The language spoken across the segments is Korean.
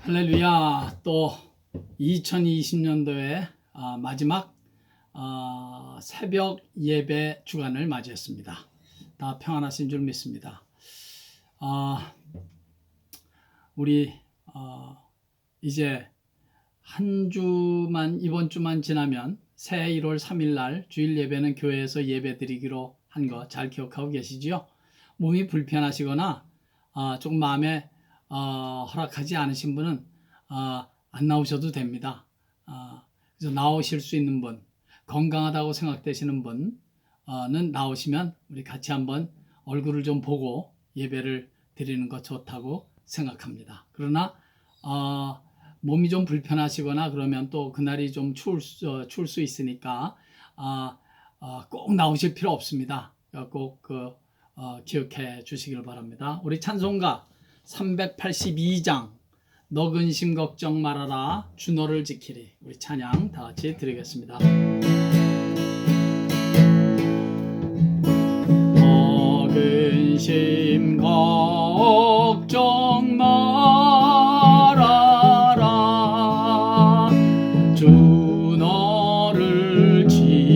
할렐루야. 또 2020년도의 마지막 새벽 예배 주간을 맞이했습니다. 다 평안하신 줄 믿습니다. 우리 이제 한 주만, 이번 주만 지나면 새해 1월 3일 날 주일 예배는 교회에서 예배 드리기로 한 거 잘 기억하고 계시지요? 몸이 불편하시거나 조금 마음에 허락하지 않으신 분은 안 나오셔도 됩니다. 그래서 나오실 수 있는 분, 건강하다고 생각되시는 분은 나오시면 우리 같이 한번 얼굴을 좀 보고 예배를 드리는 것 좋다고 생각합니다. 그러나 몸이 좀 불편하시거나 그러면 또 그날이 좀 추울 수 있으니까 꼭 나오실 필요 없습니다. 꼭 기억해 주시길 바랍니다. 우리 찬송가 382장 너 근심 걱정 말아라 주 너를 지키리. 우리 찬양 다 같이 드리겠습니다. 너 근심 걱정 말아라 주 너를 지키리.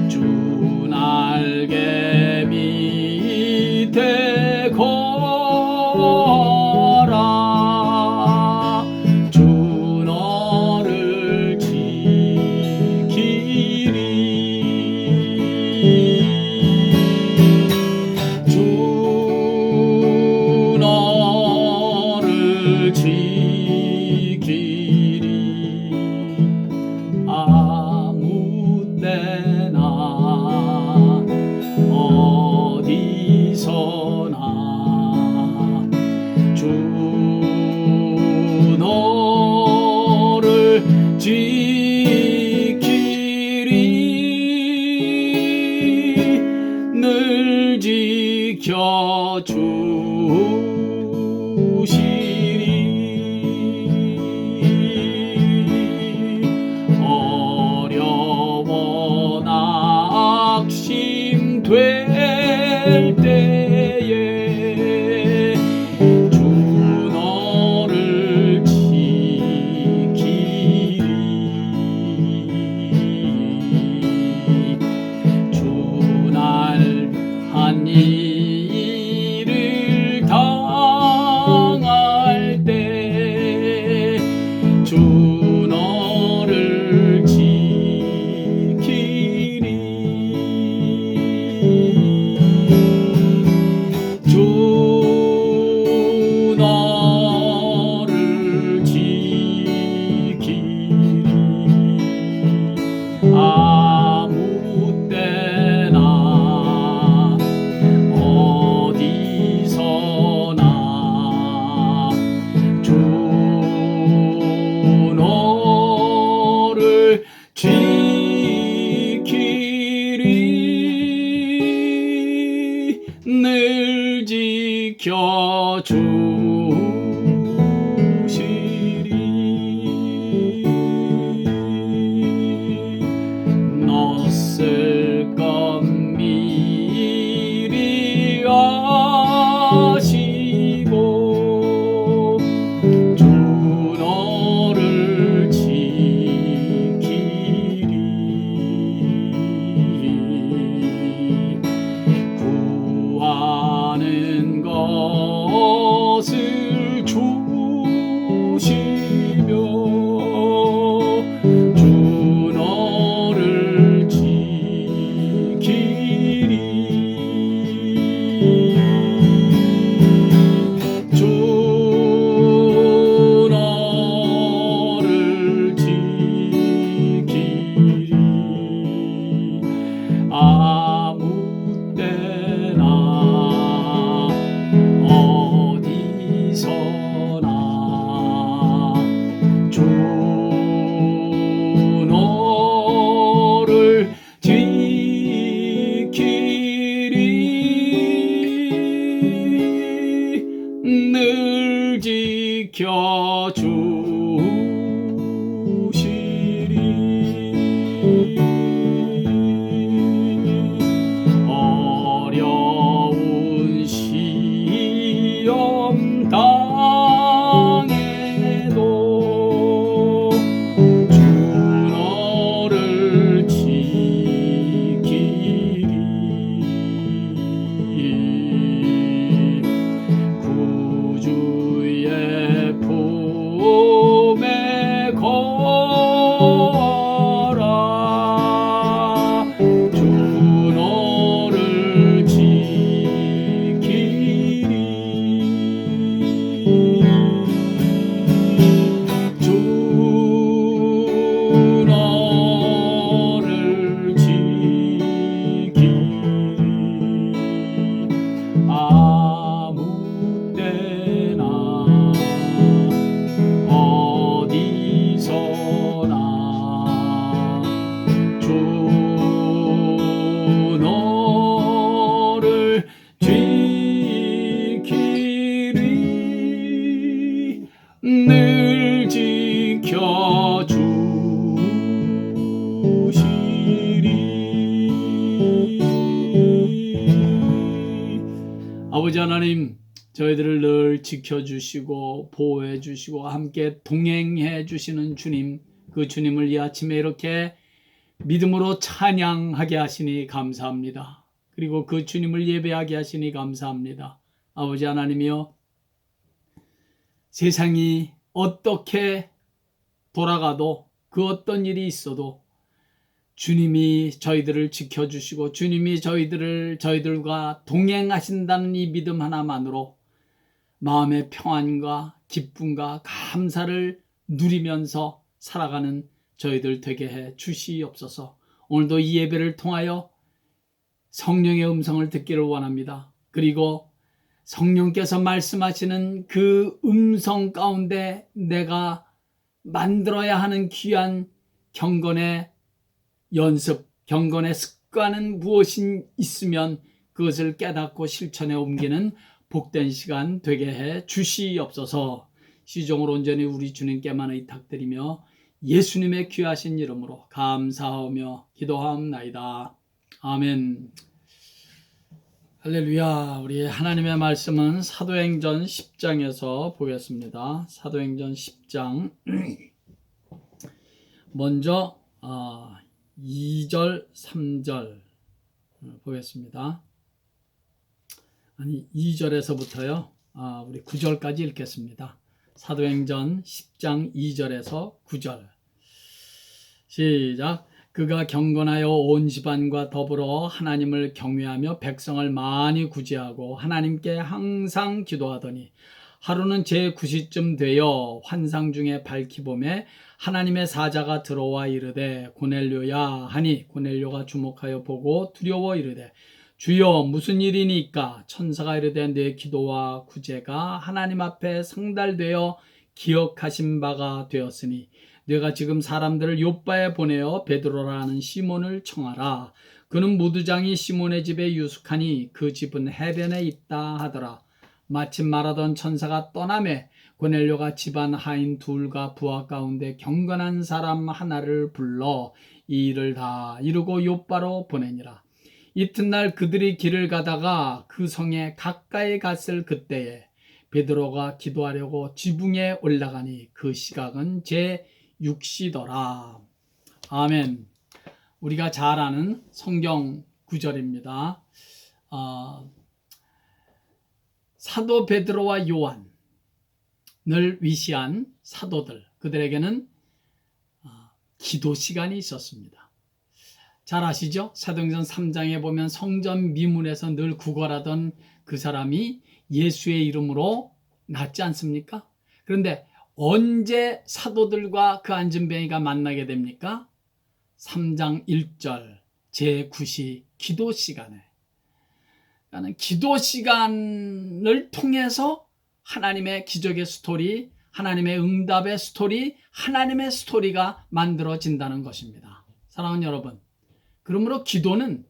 주 날개 밑에 거라 주 너를 지키리. 주 너를 지키리. 아무 때나 어디서나 주 너를 지키리. 늘 지켜주시리. 어려워 낙심될 때에 주 너를 지키리. 주 날 한 일을 당할 때 주 너를 지키리. 주 너를 지키리. 아무 때나 어디서나 주 너를 지키리. 늘 지켜주시리. 너 쓸 것 미리 아시고 주 너를 지키리. 구하는 것을 주시며 주 너를 지키리. 주 너를 지키리. 아무 때나 어디서나 주 너를 지키리. 늘 지켜주시리. 어려운 지키리 늘 지켜주시리. 아버지 하나님, 저희들을 늘 지켜주시고 보호해 주시고 함께 동행해 주시는 주님, 그 주님을 이 아침에 이렇게 믿음으로 찬양하게 하시니 감사합니다. 그리고 그 주님을 예배하게 하시니 감사합니다. 아버지 하나님이여, 세상이 어떻게 돌아가도 그 어떤 일이 있어도 주님이 저희들을 지켜주시고 주님이 저희들과 동행하신다는 이 믿음 하나만으로 마음의 평안과 기쁨과 감사를 누리면서 살아가는 저희들 되게 해 주시옵소서. 오늘도 이 예배를 통하여 성령의 음성을 듣기를 원합니다. 그리고 성령께서 말씀하시는 그 음성 가운데 내가 만들어야 하는 귀한 경건의 연습, 경건의 습관은 무엇이 있으면 그것을 깨닫고 실천에 옮기는 복된 시간 되게 해 주시옵소서. 시종으로 온전히 우리 주님께만 의탁드리며 예수님의 귀하신 이름으로 감사하며 기도하옵나이다. 아멘. 할렐루야. 우리 하나님의 말씀은 사도행전 10장에서 보겠습니다. 사도행전 10장 먼저 2절, 3절 보겠습니다. 아니 2절에서부터요. 우리 9절까지 읽겠습니다. 사도행전 10장 2절에서 9절. 시작. 그가 경건하여 온 집안과 더불어 하나님을 경외하며 백성을 많이 구제하고 하나님께 항상 기도하더니 하루는 제9시쯤 되어 환상 중에 밝히 보매 하나님의 사자가 들어와 이르되 고넬료야 하니 고넬료가 주목하여 보고 두려워 이르되 주여 무슨 일이니까? 천사가 이르되 내 기도와 구제가 하나님 앞에 상달되어 기억하신 바가 되었으니 내가 지금 사람들을 요빠에 보내어 베드로라는 시몬을 청하라. 그는 무두장이 시몬의 집에 유숙하니 그 집은 해변에 있다 하더라. 마침 말하던 천사가 떠나매 고넬료가 집안 하인 둘과 부하 가운데 경건한 사람 하나를 불러 이 일을 다 이루고 요빠로 보내니라. 이튿날 그들이 길을 가다가 그 성에 가까이 갔을 그때에 베드로가 기도하려고 지붕에 올라가니 그 시각은 제6시더라. 아멘. 우리가 잘 아는 성경 구절입니다. 사도 베드로와 요한을 위시한 사도들, 그들에게는 기도 시간이 있었습니다. 잘 아시죠? 사도행전 3장에 보면 성전 미문에서 늘 구걸하던 그 사람이 예수의 이름으로 낫지 않습니까? 그런데 언제 사도들과 그 안진뱅이가 만나게 됩니까? 3장 1절 제9시 기도 시간에. 그러니까 기도 시간을 통해서 하나님의 기적의 스토리, 하나님의 응답의 스토리, 하나님의 스토리가 만들어진다는 것입니다. 사랑하는 여러분, 그러므로 기도는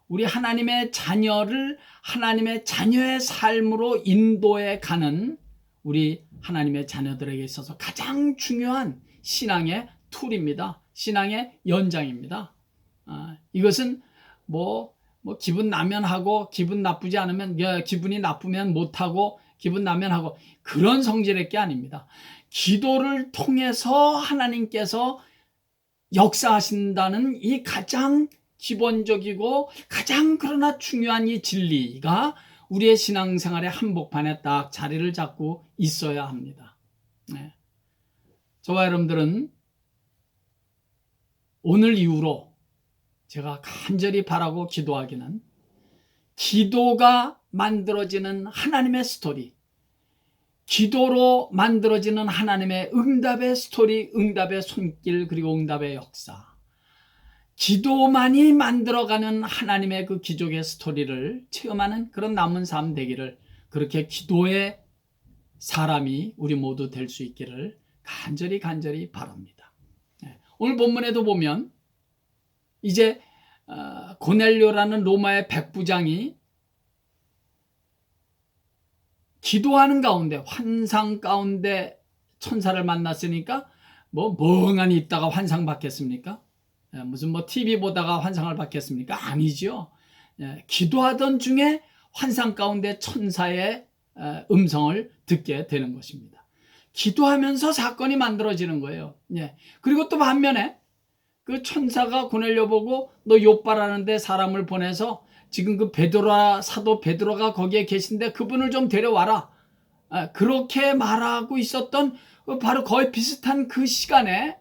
우리 하나님의 자녀를 하나님의 자녀의 삶으로 인도해 가는 우리 하나님의 자녀들에게 있어서 가장 중요한 신앙의 툴입니다. 신앙의 연장입니다. 이것은 뭐 기분 나면 하고 기분 나쁘지 않으면 기분이 나쁘면 못하고 기분 나면 하고 그런 성질의 게 아닙니다. 기도를 통해서 하나님께서 역사하신다는 이 가장 기본적이고 가장 그러나 중요한 이 진리가 우리의 신앙생활의 한복판에 딱 자리를 잡고 있어야 합니다. 네. 저와 여러분들은 오늘 이후로 제가 간절히 바라고 기도하기는 기도가 만들어지는 하나님의 스토리, 기도로 만들어지는 하나님의 응답의 스토리, 응답의 손길, 그리고 응답의 역사, 기도만이 만들어가는 하나님의 그 기적의 스토리를 체험하는 그런 남은 삶 되기를, 그렇게 기도의 사람이 우리 모두 될 수 있기를 간절히 바랍니다. 오늘 본문에도 보면 이제 고넬료라는 로마의 백부장이 기도하는 가운데, 환상 가운데 천사를 만났으니까 뭐 멍하니 있다가 환상 받겠습니까? 무슨 뭐 TV 보다가 환상을 받겠습니까? 아니죠. 기도하던 중에 환상 가운데 천사의 음성을 듣게 되는 것입니다. 기도하면서 사건이 만들어지는 거예요. 그리고 또 반면에 그 천사가 고넬료 보고 너 요빠라는데 사람을 보내서 지금 그 사도 베드로가 거기에 계신데 그분을 좀 데려와라. 그렇게 말하고 있었던 바로 거의 비슷한 그 시간에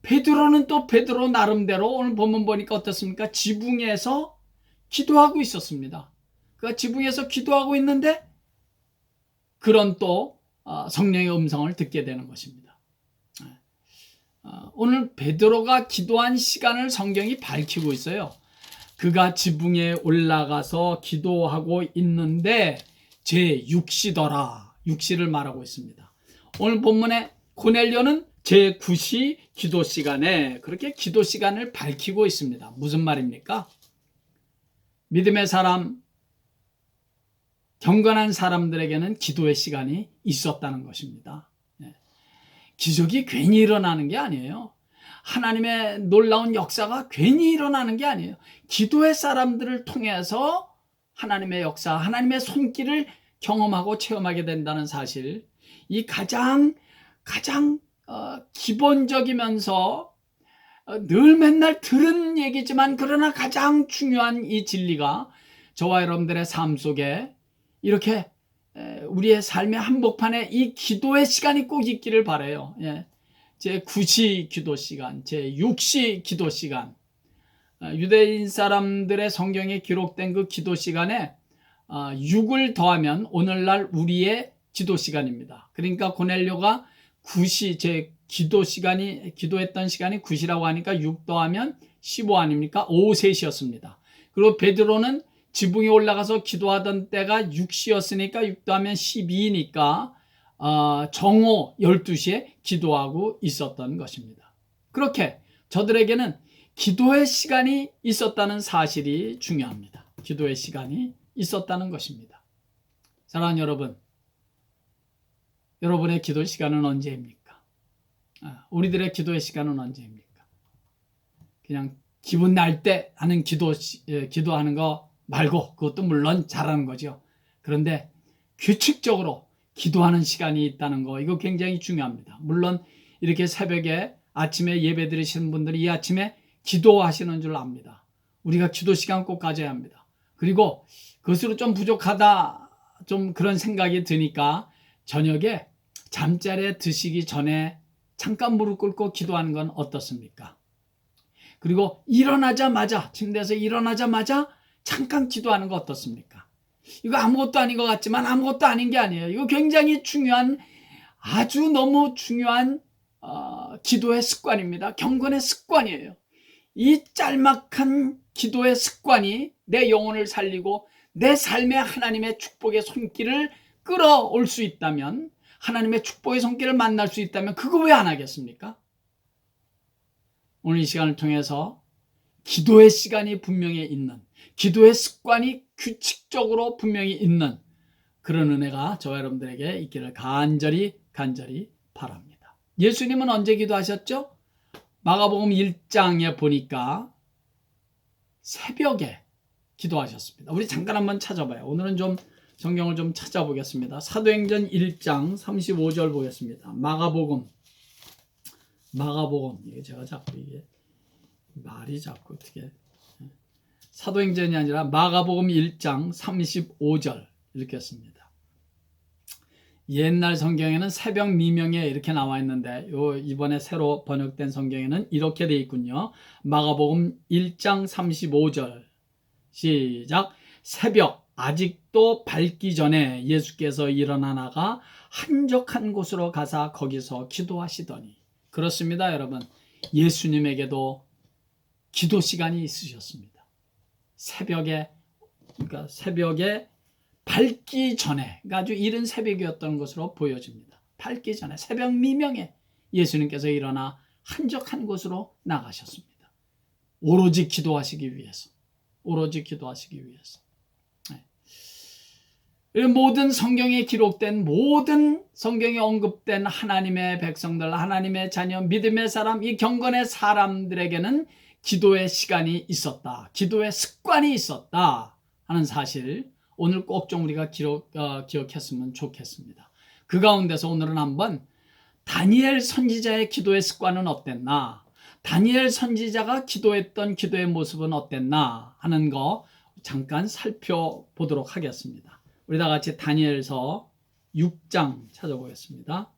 베드로는 또 베드로 나름대로 오늘 본문 보니까 어떻습니까? 지붕에서 기도하고 있었습니다. 그 지붕에서 기도하고 있는데 그런 또 성령의 음성을 듣게 되는 것입니다. 오늘 베드로가 기도한 시간을 성경이 밝히고 있어요. 그가 지붕에 올라가서 기도하고 있는데 제6시더라. 6시를 말하고 있습니다. 오늘 본문에 고넬료는 제9시 기도 시간에 그렇게 기도 시간을 밝히고 있습니다. 무슨 말입니까? 믿음의 사람, 경건한 사람들에게는 기도의 시간이 있었다는 것입니다. 기적이 괜히 일어나는 게 아니에요. 하나님의 놀라운 역사가 괜히 일어나는 게 아니에요. 기도의 사람들을 통해서 하나님의 역사, 하나님의 손길을 경험하고 체험하게 된다는 사실, 이 가장 기본적이면서 늘 맨날 들은 얘기지만 그러나 가장 중요한 이 진리가 저와 여러분들의 삶 속에 이렇게 우리의 삶의 한복판에 이 기도의 시간이 꼭 있기를 바라요. 제9시 기도 시간, 제6시 기도 시간, 유대인 사람들의 성경에 기록된 그 기도 시간에 6을 더하면 오늘날 우리의 기도 시간입니다. 그러니까 고넬료가 9시, 기도했던 시간이 9시라고 하니까 6 더하면 15 아닙니까? 오후 3시였습니다. 그리고 베드로는 지붕에 올라가서 기도하던 때가 6시였으니까 6 더하면 12니까 정오 12시에 기도하고 있었던 것입니다. 그렇게 저들에게는 기도의 시간이 있었다는 사실이 중요합니다. 기도의 시간이 있었다는 것입니다. 사랑하는 여러분, 여러분의 기도 시간은 언제입니까? 우리들의 기도의 시간은 언제입니까? 그냥 기분 날 때 하는 기도하는 거 말고, 그것도 물론 잘하는 거죠. 그런데 규칙적으로 기도하는 시간이 있다는 거, 이거 굉장히 중요합니다. 물론 이렇게 새벽에 아침에 예배 드리시는 분들이 이 아침에 기도하시는 줄 압니다. 우리가 기도 시간 꼭 가져야 합니다. 그리고 그것으로 좀 부족하다, 좀 그런 생각이 드니까 저녁에 잠자리에 드시기 전에 잠깐 무릎 꿇고 기도하는 건 어떻습니까? 그리고 침대에서 일어나자마자 잠깐 기도하는 거 어떻습니까? 이거 아무것도 아닌 것 같지만 아무것도 아닌 게 아니에요. 이거 굉장히 중요한, 아주 너무 중요한 기도의 습관입니다. 경건의 습관이에요. 이 짤막한 기도의 습관이 내 영혼을 살리고 내 삶에 하나님의 축복의 손길을 끌어올 수 있다면, 하나님의 축복의 손길을 만날 수 있다면 그거 왜 안 하겠습니까? 오늘 이 시간을 통해서 기도의 시간이 분명히 있는, 기도의 습관이 규칙적으로 분명히 있는 그런 은혜가 저와 여러분들에게 있기를 간절히 바랍니다. 예수님은 언제 기도하셨죠? 마가복음 1장에 보니까 새벽에 기도하셨습니다. 우리 잠깐 한번 찾아봐요. 오늘은 좀 성경을 좀 찾아보겠습니다. 사도행전 1장 35절 보겠습니다. 마가복음, 이게 제가 자꾸 이게 말이 자꾸 어떻게, 사도행전이 아니라 마가복음 1장 35절 읽겠습니다. 옛날 성경에는 새벽 미명에 이렇게 나와 있는데 이번에 새로 번역된 성경에는 이렇게 되어 있군요. 마가복음 1장 35절 시작. 새벽 아직도 밝기 전에 예수께서 일어나 나가 한적한 곳으로 가사 거기서 기도하시더니. 그렇습니다, 여러분. 예수님에게도 기도 시간이 있으셨습니다. 새벽에 밝기 전에, 아주 이른 새벽이었던 것으로 보여집니다. 밝기 전에, 새벽 미명에 예수님께서 일어나 한적한 곳으로 나가셨습니다. 오로지 기도하시기 위해서. 모든 성경에 기록된 모든 성경에 언급된 하나님의 백성들, 하나님의 자녀, 믿음의 사람, 이 경건의 사람들에게는 기도의 시간이 있었다. 기도의 습관이 있었다 하는 사실 오늘 꼭 좀 우리가 기억했으면 좋겠습니다. 그 가운데서 오늘은 한번 다니엘 선지자의 기도의 습관은 어땠나, 다니엘 선지자가 기도했던 기도의 모습은 어땠나 하는 거 잠깐 살펴보도록 하겠습니다. 우리 다 같이 다니엘서 6장 찾아보겠습니다.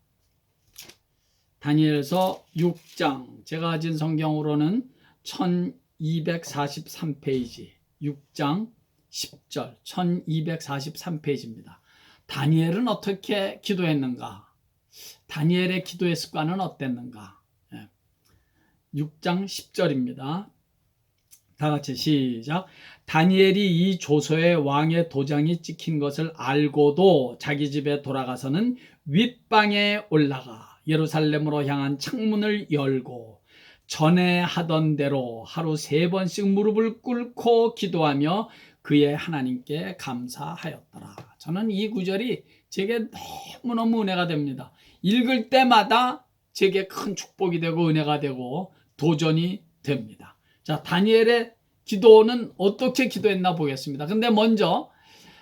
다니엘서 6장, 제가 가진 성경으로는 1243페이지, 6장 10절, 1243페이지입니다. 다니엘은 어떻게 기도했는가? 다니엘의 기도의 습관은 어땠는가? 6장 10절입니다. 다 같이 시작. 다니엘이 이 조서에 왕의 도장이 찍힌 것을 알고도 자기 집에 돌아가서는 윗방에 올라가 예루살렘으로 향한 창문을 열고 전에 하던 대로 하루 3번씩 무릎을 꿇고 기도하며 그의 하나님께 감사하였더라. 저는 이 구절이 제게 너무너무 은혜가 됩니다. 읽을 때마다 제게 큰 축복이 되고 은혜가 되고 도전이 됩니다. 자, 다니엘의 기도는 어떻게 기도했나 보겠습니다. 근데 먼저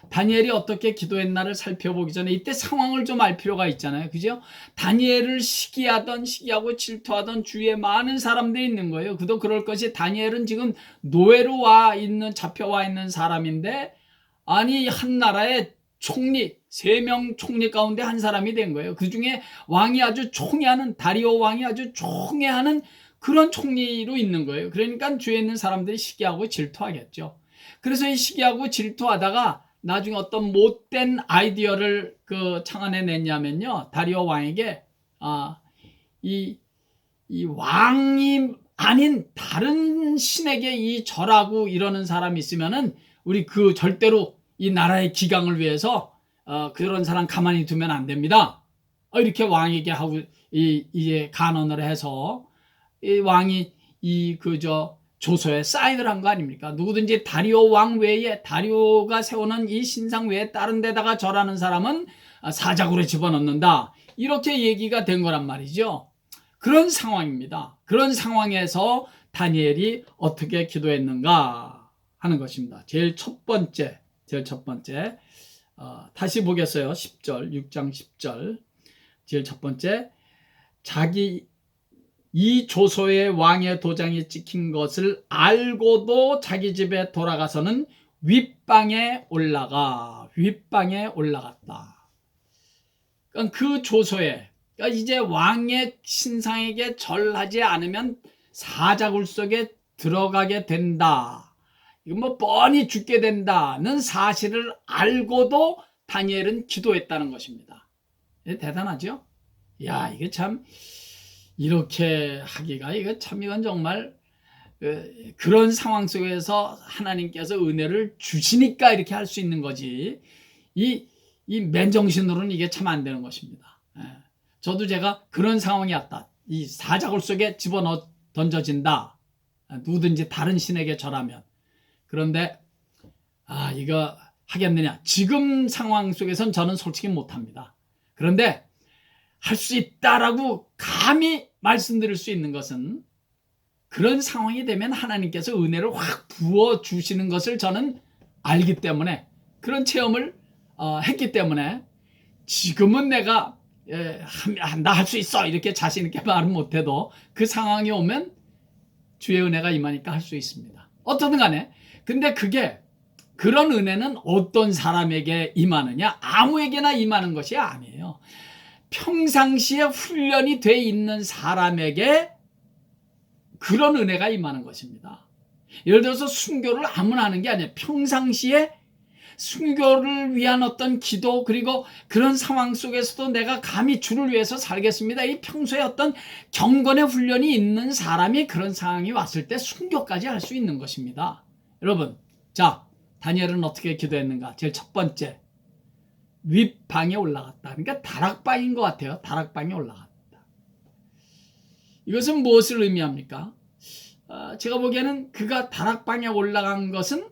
다니엘이 어떻게 기도했나를 살펴보기 전에 이때 상황을 좀 알 필요가 있잖아요. 그죠? 다니엘을 시기하고 질투하던 주위에 많은 사람들이 있는 거예요. 그도 그럴 것이 다니엘은 지금 노예로 잡혀와 있는 사람인데, 아니, 한 나라의 총리, 3명 총리 가운데 한 사람이 된 거예요. 그 중에 왕이 아주 총애하는, 다리오 왕이 아주 총애하는 그런 총리로 있는 거예요. 그러니까 주위에 있는 사람들이 시기하고 질투하겠죠. 그래서 이 시기하고 질투하다가 나중에 어떤 못된 아이디어를 창안해냈냐면요, 다리오 왕에게 이 왕이 아닌 다른 신에게 이 절하고 이러는 사람이 있으면은 우리 절대로 이 나라의 기강을 위해서 그런 사람 가만히 두면 안 됩니다. 이렇게 왕에게 하고 이제 간언을 해서 이 왕이 조서에 사인을 한 거 아닙니까? 누구든지 다리오 왕 외에, 다리오가 세우는 이 신상 외에 다른 데다가 절하는 사람은 사자굴에 집어넣는다, 이렇게 얘기가 된 거란 말이죠. 그런 상황입니다. 그런 상황에서 다니엘이 어떻게 기도했는가 하는 것입니다. 제일 첫 번째 다시 보겠어요. 10절, 6장 10절. 제일 첫 번째, 이 조서에 왕의 도장이 찍힌 것을 알고도 자기 집에 돌아가서는 윗방에 올라갔다. 그러니까 그 조서에, 그러니까 이제 왕의 신상에게 절하지 않으면 사자굴 속에 들어가게 된다, 이거 뻔히 죽게 된다는 사실을 알고도 다니엘은 기도했다는 것입니다. 대단하죠? 이게 참, 이렇게 하기가, 이건 정말 그런 상황 속에서 하나님께서 은혜를 주시니까 이렇게 할 수 있는 거지, 이 맨정신으로는 이게 참 안 되는 것입니다. 저도 제가 그런 상황이 왔다, 이 사자굴 속에 던져진다, 누구든지 다른 신에게 절하면. 그런데 이거 하겠느냐, 지금 상황 속에선 저는 솔직히 못합니다. 그런데 할 수 있다라고 감히 말씀드릴 수 있는 것은, 그런 상황이 되면 하나님께서 은혜를 확 부어주시는 것을 저는 알기 때문에, 그런 체험을 했기 때문에, 지금은 내가 나 할 수 있어 이렇게 자신 있게 말은 못해도 그 상황이 오면 주의 은혜가 임하니까 할 수 있습니다. 어떻든 간에. 근데 그런 은혜는 어떤 사람에게 임하느냐, 아무에게나 임하는 것이 아니에요. 평상시에 훈련이 돼 있는 사람에게 그런 은혜가 임하는 것입니다. 예를 들어서 순교를 아무나 하는 게 아니에요. 평상시에 순교를 위한 어떤 기도, 그리고 그런 상황 속에서도 내가 감히 주를 위해서 살겠습니다, 이 평소에 어떤 경건의 훈련이 있는 사람이 그런 상황이 왔을 때 순교까지 할 수 있는 것입니다. 여러분, 자, 다니엘은 어떻게 기도했는가? 제일 첫 번째, 윗방에 올라갔다. 그러니까 다락방인 것 같아요. 다락방에 올라갔다. 이것은 무엇을 의미합니까? 제가 보기에는 그가 다락방에 올라간 것은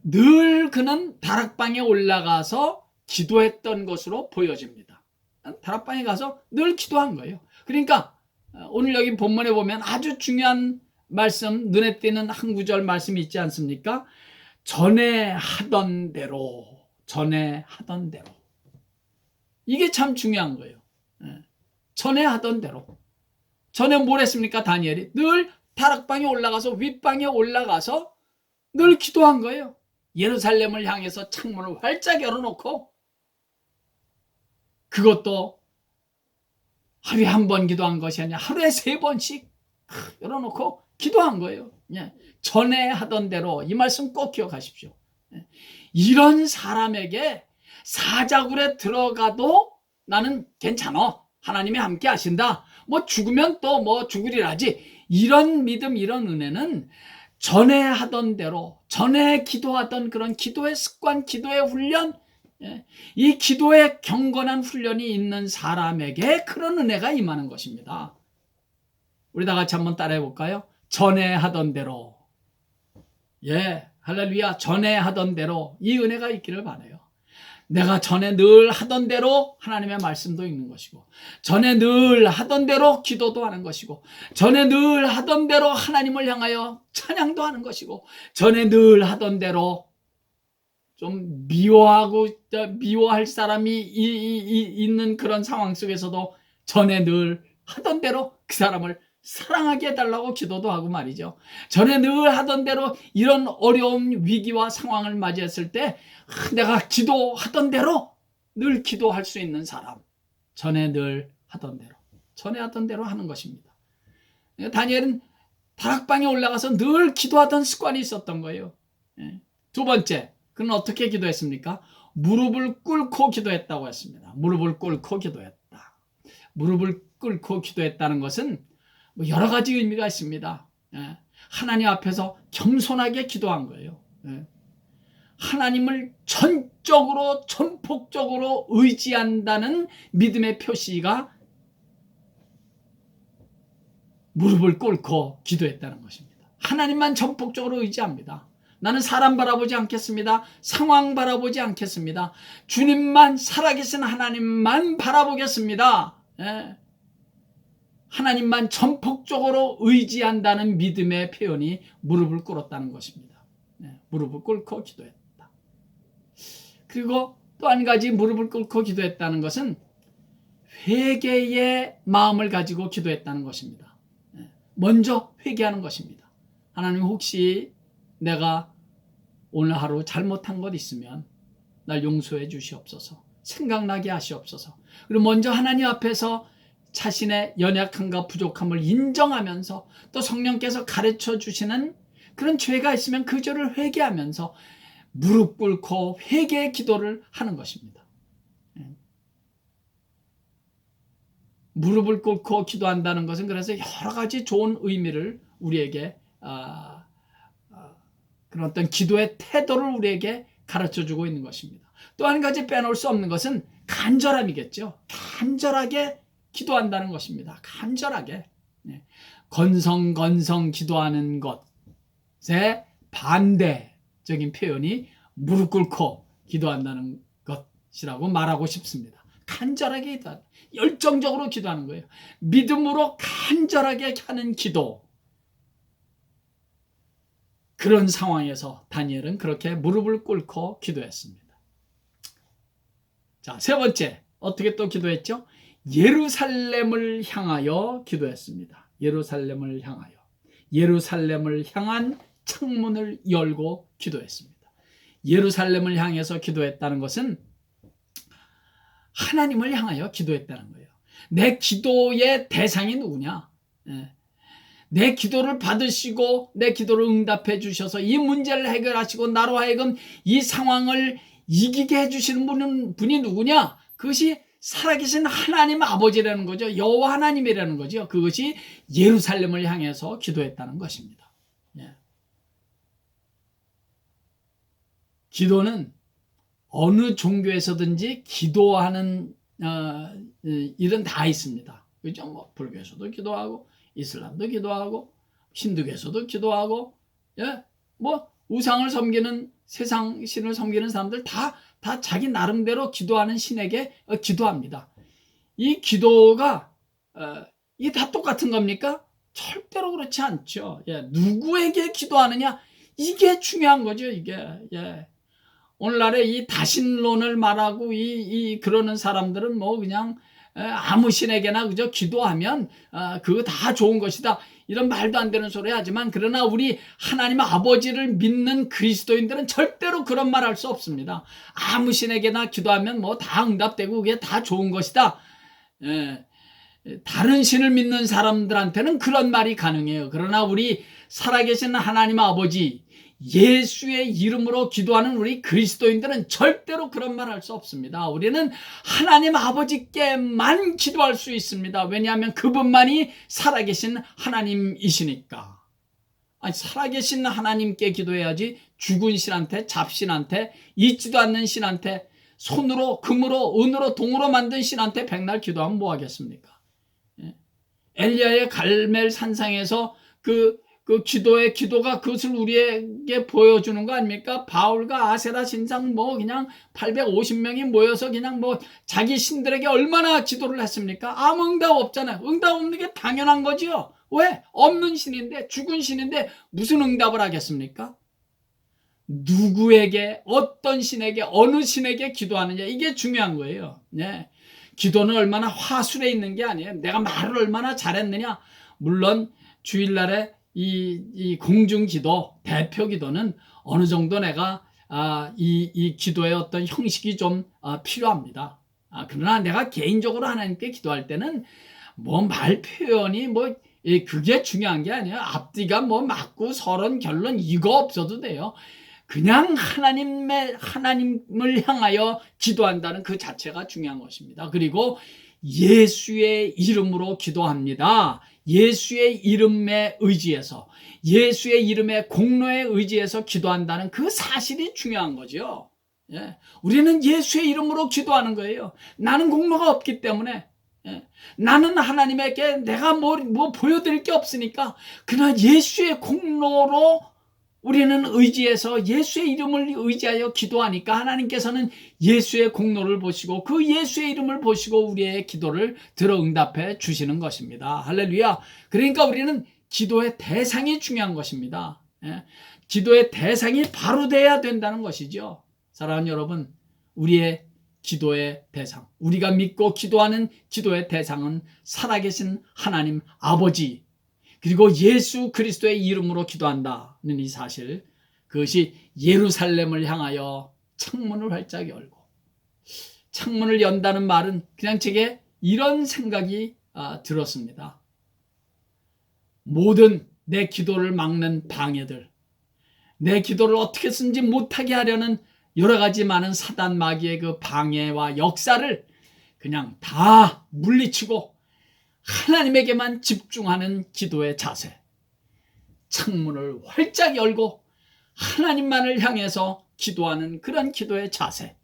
늘 그는 다락방에 올라가서 기도했던 것으로 보여집니다. 다락방에 가서 늘 기도한 거예요. 그러니까 오늘 여기 본문에 보면 아주 중요한 말씀, 눈에 띄는 한 구절 말씀이 있지 않습니까? 전에 하던 대로, 전에 하던 대로. 이게 참 중요한 거예요. 전에 하던 대로. 전에 뭘 했습니까? 다니엘이 늘 다락방에 올라가서, 윗방에 올라가서 늘 기도한 거예요. 예루살렘을 향해서 창문을 활짝 열어놓고, 그것도 하루에 한 번 기도한 것이 아니라 하루에 3번씩 열어놓고 기도한 거예요. 전에 하던 대로. 이 말씀 꼭 기억하십시오. 이런 사람에게 사자굴에 들어가도 나는 괜찮아. 하나님이 함께 하신다. 뭐 죽으면 또 뭐 죽으리라지. 이런 믿음, 이런 은혜는 전에 하던 대로, 전에 기도하던 그런 기도의 습관, 기도의 훈련, 이 기도의 경건한 훈련이 있는 사람에게 그런 은혜가 임하는 것입니다. 우리 다 같이 한번 따라해 볼까요? 전에 하던 대로. 할렐루야. 전에 하던 대로 이 은혜가 있기를 바라요. 내가 전에 늘 하던 대로 하나님의 말씀도 읽는 것이고, 전에 늘 하던 대로 기도도 하는 것이고, 전에 늘 하던 대로 하나님을 향하여 찬양도 하는 것이고, 전에 늘 하던 대로 좀 미워할 사람이 있는 그런 상황 속에서도 전에 늘 하던 대로 그 사람을 사랑하게 해달라고 기도도 하고 말이죠. 전에 늘 하던 대로 이런 어려운 위기와 상황을 맞이했을 때 내가 기도하던 대로 늘 기도할 수 있는 사람, 전에 늘 하던 대로, 전에 하던 대로 하는 것입니다. 다니엘은 다락방에 올라가서 늘 기도하던 습관이 있었던 거예요. 두 번째, 그는 어떻게 기도했습니까? 무릎을 꿇고 기도했다고 했습니다. 무릎을 꿇고 기도했다. 무릎을 꿇고 기도했다는 것은 여러 가지 의미가 있습니다. 하나님 앞에서 겸손하게 기도한 거예요. 하나님을 전적으로, 전폭적으로 의지한다는 믿음의 표시가 무릎을 꿇고 기도했다는 것입니다. 하나님만 전폭적으로 의지합니다. 나는 사람 바라보지 않겠습니다. 상황 바라보지 않겠습니다. 주님만, 살아계신 하나님만 바라보겠습니다. 하나님만 전폭적으로 의지한다는 믿음의 표현이 무릎을 꿇었다는 것입니다. 무릎을 꿇고 기도했다. 그리고 또 한 가지 무릎을 꿇고 기도했다는 것은 회개의 마음을 가지고 기도했다는 것입니다. 먼저 회개하는 것입니다. 하나님, 혹시 내가 오늘 하루 잘못한 것 있으면 날 용서해 주시옵소서. 생각나게 하시옵소서. 그리고 먼저 하나님 앞에서 자신의 연약함과 부족함을 인정하면서 또 성령께서 가르쳐 주시는 그런 죄가 있으면 그 죄를 회개하면서 무릎 꿇고 회개의 기도를 하는 것입니다. 무릎을 꿇고 기도한다는 것은 그래서 여러 가지 좋은 의미를 우리에게 그런 어떤 기도의 태도를 우리에게 가르쳐주고 있는 것입니다. 또 한 가지 빼놓을 수 없는 것은 간절함이겠죠. 간절하게 기도한다는 것입니다. 간절하게. 건성 기도하는 것의 반대적인 표현이 무릎 꿇고 기도한다는 것이라고 말하고 싶습니다. 간절하게 기도한다. 열정적으로 기도하는 거예요. 믿음으로 간절하게 하는 기도. 그런 상황에서 다니엘은 그렇게 무릎을 꿇고 기도했습니다. 자, 세 번째, 어떻게 또 기도했죠? 예루살렘을 향하여 기도했습니다. 예루살렘을 향하여. 예루살렘을 향한 창문을 열고 기도했습니다. 예루살렘을 향해서 기도했다는 것은 하나님을 향하여 기도했다는 거예요. 내 기도의 대상이 누구냐? 내 기도를 받으시고 내 기도를 응답해 주셔서 이 문제를 해결하시고 나로 하여금 이 상황을 이기게 해주시는 분이 누구냐? 그것이 살아계신 하나님 아버지라는 거죠. 여호와 하나님이라는 거죠. 그것이 예루살렘을 향해서 기도했다는 것입니다. 기도는 어느 종교에서든지 기도하는 일은 다 있습니다. 그죠? 뭐 불교에서도 기도하고 이슬람도 기도하고 힌두교에서도 기도하고 뭐 우상을 섬기는 세상 신을 섬기는 사람들 다 다 자기 나름대로 기도하는 신에게 기도합니다. 이 기도가 이게 다 똑같은 겁니까? 절대로 그렇지 않죠. 예, 누구에게 기도하느냐, 이게 중요한 거죠. 이게 오늘날에 이 다신론을 말하고 그러는 사람들은 뭐 그냥 아무 신에게나 그저 기도하면 그거 다 좋은 것이다, 이런 말도 안 되는 소리 하지만, 그러나 우리 하나님 아버지를 믿는 그리스도인들은 절대로 그런 말 할 수 없습니다. 아무 신에게나 기도하면 뭐 다 응답되고 그게 다 좋은 것이다. 다른 신을 믿는 사람들한테는 그런 말이 가능해요. 그러나 우리 살아계신 하나님 아버지, 예수의 이름으로 기도하는 우리 그리스도인들은 절대로 그런 말 할 수 없습니다. 우리는 하나님 아버지께만 기도할 수 있습니다. 왜냐하면 그분만이 살아계신 하나님이시니까. 아니, 살아계신 하나님께 기도해야지 죽은 신한테, 잡신한테, 있지도 않는 신한테, 손으로, 금으로, 은으로, 동으로 만든 신한테 백날 기도하면 뭐 하겠습니까? 엘리야의 갈멜 산상에서 그 기도의 기도가 그것을 우리에게 보여주는 거 아닙니까? 바울과 아세라 신상 뭐 그냥 850명이 모여서 그냥 뭐 자기 신들에게 얼마나 기도를 했습니까? 아무 응답 없잖아요. 응답 없는 게 당연한 거지요. 왜? 없는 신인데, 죽은 신인데 무슨 응답을 하겠습니까? 누구에게, 어떤 신에게, 어느 신에게 기도하느냐, 이게 중요한 거예요. 네. 기도는 얼마나 화술에 있는 게 아니에요. 내가 말을 얼마나 잘했느냐. 물론 주일날에 이 공중기도, 대표기도는 어느 정도 내가 이 기도의 어떤 형식이 좀 필요합니다. 그러나 내가 개인적으로 하나님께 기도할 때는 뭐 말 표현이 뭐 그게 중요한 게 아니에요. 앞뒤가 뭐 맞고 서론 결론 이거 없어도 돼요. 그냥 하나님을 향하여 기도한다는 그 자체가 중요한 것입니다. 그리고 예수의 이름으로 기도합니다. 예수의 이름에 의지해서, 예수의 이름의 공로에 의지해서 기도한다는 그 사실이 중요한 거죠. 예. 우리는 예수의 이름으로 기도하는 거예요. 나는 공로가 없기 때문에, 나는 하나님에게 내가 뭐 보여드릴 게 없으니까, 그러나 예수의 공로로 우리는 의지해서 예수의 이름을 의지하여 기도하니까 하나님께서는 예수의 공로를 보시고 그 예수의 이름을 보시고 우리의 기도를 들어 응답해 주시는 것입니다. 할렐루야. 그러니까 우리는 기도의 대상이 중요한 것입니다. 기도의 대상이 바로 돼야 된다는 것이죠. 사랑하는 여러분, 우리의 기도의 대상, 우리가 믿고 기도하는 기도의 대상은 살아계신 하나님 아버지, 그리고 예수 그리스도의 이름으로 기도한다는 이 사실, 그것이 예루살렘을 향하여 창문을 활짝 열고, 창문을 연다는 말은 그냥 제게 이런 생각이 들었습니다. 모든 내 기도를 막는 방해들, 내 기도를 어떻게 쓰지 못하게 하려는 여러 가지 많은 사단 마귀의 그 방해와 역사를 그냥 다 물리치고 하나님에게만 집중하는 기도의 자세, 창문을 활짝 열고 하나님만을 향해서 기도하는 그런 기도의 자세,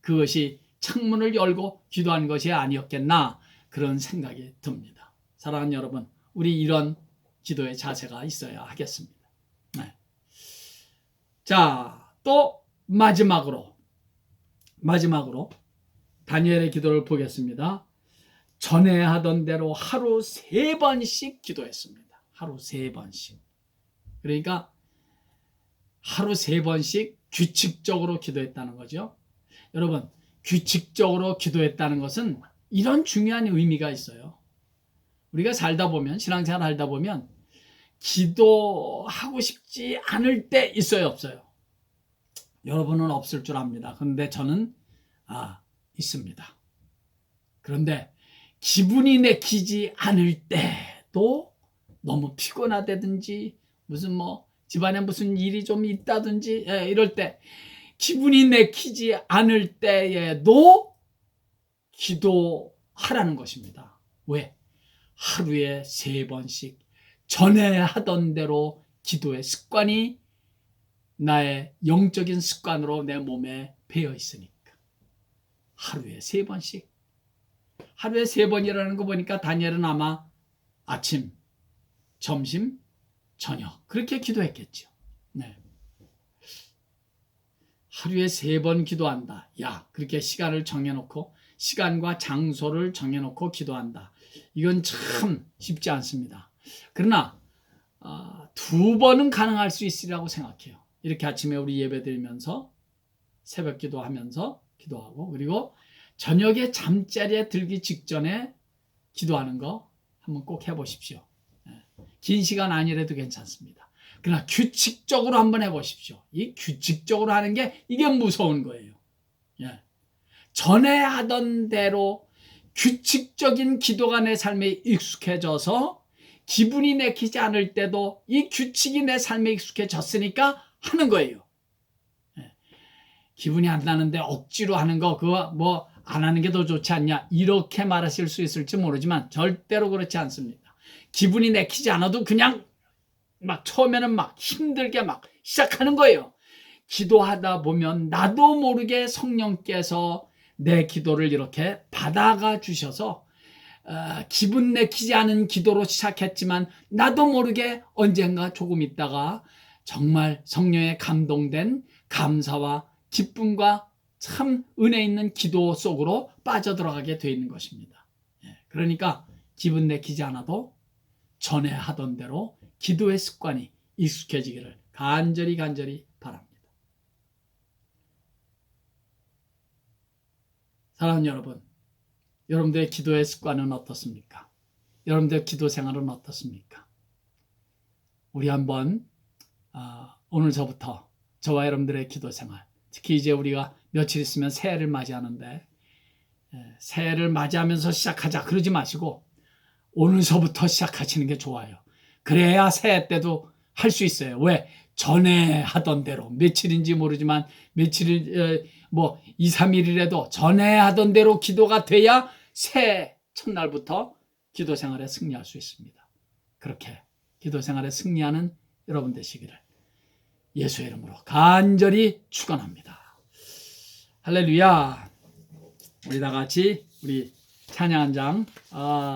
그것이 창문을 열고 기도한 것이 아니었겠나, 그런 생각이 듭니다. 사랑하는 여러분, 우리 이런 기도의 자세가 있어야 하겠습니다. 네. 자, 또 마지막으로 다니엘의 기도를 보겠습니다. 전에 하던 대로 하루 3번씩 기도했습니다. 하루 3번씩. 그러니까 하루 3번씩 규칙적으로 기도했다는 거죠. 여러분, 규칙적으로 기도했다는 것은 이런 중요한 의미가 있어요. 우리가 살다 보면, 신앙생활 하다 보면 기도하고 싶지 않을 때 있어요, 없어요? 여러분은 없을 줄 압니다. 그런데 저는 있습니다. 그런데 기분이 내키지 않을 때도, 너무 피곤하다든지 무슨 뭐 집안에 무슨 일이 좀 있다든지 이럴 때, 기분이 내키지 않을 때에도 기도하라는 것입니다. 왜? 하루에 3번씩 전에 하던 대로 기도의 습관이 나의 영적인 습관으로 내 몸에 배어 있으니까 하루에 3번씩. 하루에 3번이라는 거 보니까 다니엘은 아마 아침, 점심, 저녁 그렇게 기도했겠죠. 네. 하루에 3번 기도한다. 야, 그렇게 시간을 정해놓고 시간과 장소를 정해놓고 기도한다. 이건 참 쉽지 않습니다. 그러나 2번은 가능할 수 있으리라고 생각해요. 이렇게 아침에 우리 예배 드리면서 새벽 기도하면서 기도하고, 그리고 저녁에 잠자리에 들기 직전에 기도하는 거 한번 꼭 해보십시오. 긴 시간 아니라도 괜찮습니다. 그러나 규칙적으로 한번 해보십시오. 이 규칙적으로 하는 게 이게 무서운 거예요. 전에 하던 대로 규칙적인 기도가 내 삶에 익숙해져서 기분이 내키지 않을 때도 이 규칙이 내 삶에 익숙해졌으니까 하는 거예요. 기분이 안 나는데 억지로 하는 거, 그거 뭐 안 하는 게 더 좋지 않냐, 이렇게 말하실 수 있을지 모르지만 절대로 그렇지 않습니다. 기분이 내키지 않아도 그냥 막 처음에는 막 힘들게 막 시작하는 거예요. 기도하다 보면 나도 모르게 성령께서 내 기도를 이렇게 받아가 주셔서 기분 내키지 않은 기도로 시작했지만 나도 모르게 언젠가 조금 있다가 정말 성령에 감동된 감사와 기쁨과 참 은혜 있는 기도 속으로 빠져들어가게 되어 있는 것입니다. 그러니까 기분 내키지 않아도 전에 하던 대로 기도의 습관이 익숙해지기를 간절히 바랍니다. 사랑하는 여러분, 여러분들의 기도의 습관은 어떻습니까? 여러분들의 기도 생활은 어떻습니까? 우리 한번 오늘서부터 저와 여러분들의 기도 생활, 특히 이제 우리가 며칠 있으면 새해를 맞이하는데, 새해를 맞이하면서 시작하자 그러지 마시고 오늘서부터 시작하시는 게 좋아요. 그래야 새해 때도 할 수 있어요. 왜? 전에 하던 대로, 며칠인지 모르지만 며칠, 2, 3일이라도 전에 하던 대로 기도가 돼야 새해 첫날부터 기도 생활에 승리할 수 있습니다. 그렇게 기도 생활에 승리하는 여러분 되시기를 예수의 이름으로 간절히 축원합니다. 할렐루야. 우리 다 같이 우리 찬양 한 장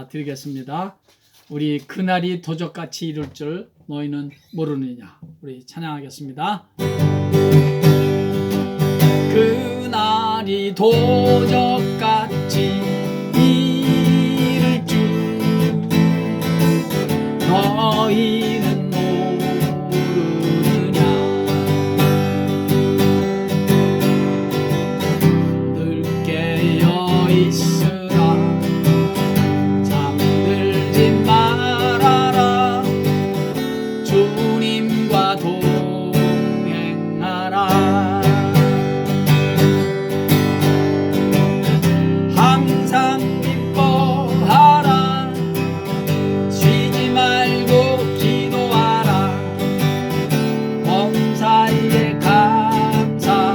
드리겠습니다. 우리 그날이 도적같이 이룰 줄 너희는 모르느냐. 우리 찬양하겠습니다. 그날이 도적같이 이룰 줄 너희는 모르느냐. 늘 깨어 있으라. 잠들지 말아라. 주님과 동행하라. 항상 기뻐하라. 쉬지 말고 기도하라. 범사에 감사하라.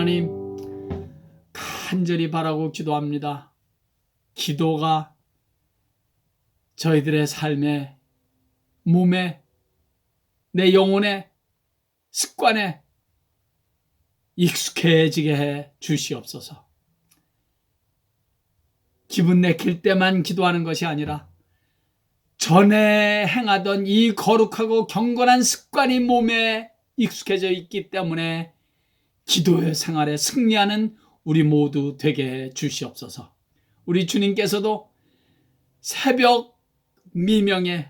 하나님 간절히 바라고 기도합니다. 기도가 저희들의 삶에, 몸에, 내 영혼에, 습관에 익숙해지게 해 주시옵소서. 기분 내킬 때만 기도하는 것이 아니라 전에 행하던 이 거룩하고 경건한 습관이 몸에 익숙해져 있기 때문에 기도의 생활에 승리하는 우리 모두 되게 해 주시옵소서. 우리 주님께서도 새벽 미명에,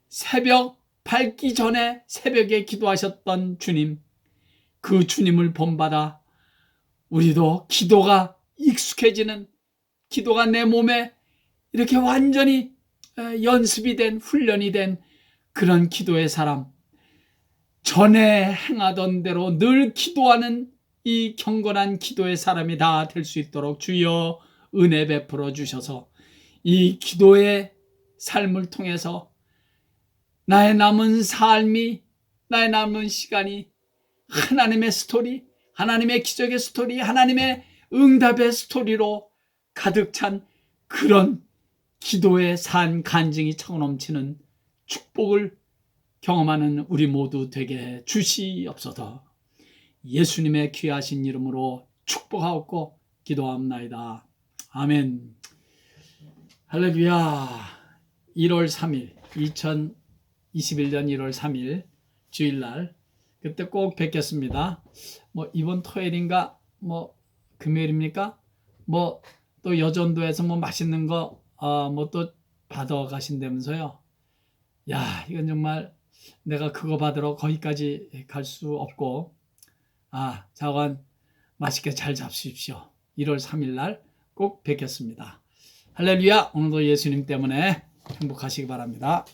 새벽 밝기 전에 새벽에 기도하셨던 주님, 그 주님을 본받아 우리도 기도가 익숙해지는, 기도가 내 몸에 이렇게 완전히 연습이 된, 훈련이 된 그런 기도의 사람, 전에 행하던 대로 늘 기도하는 이 경건한 기도의 사람이 다 될 수 있도록 주여 은혜 베풀어 주셔서 이 기도의 삶을 통해서 나의 남은 삶이, 나의 남은 시간이 하나님의 스토리, 하나님의 기적의 스토리, 하나님의 응답의 스토리로 가득 찬 그런 기도의 산 간증이 차고 넘치는 축복을 경험하는 우리 모두 되게 해 주시옵소서. 예수님의 귀하신 이름으로 축복하옵고 기도합나이다. 아멘. 할렐루야. 1월 3일 2021년 1월 3일 주일날 그때 꼭 뵙겠습니다. 이번 토요일인가 금요일입니까? 또 여전도에서 맛있는 거 또 받아 가신다면서요. 야, 이건 정말 내가 그거 받으러 거기까지 갈 수 없고, 자관 맛있게 잘 잡수십시오. 1월 3일 날 꼭 뵙겠습니다. 할렐루야. 오늘도 예수님 때문에 행복하시기 바랍니다.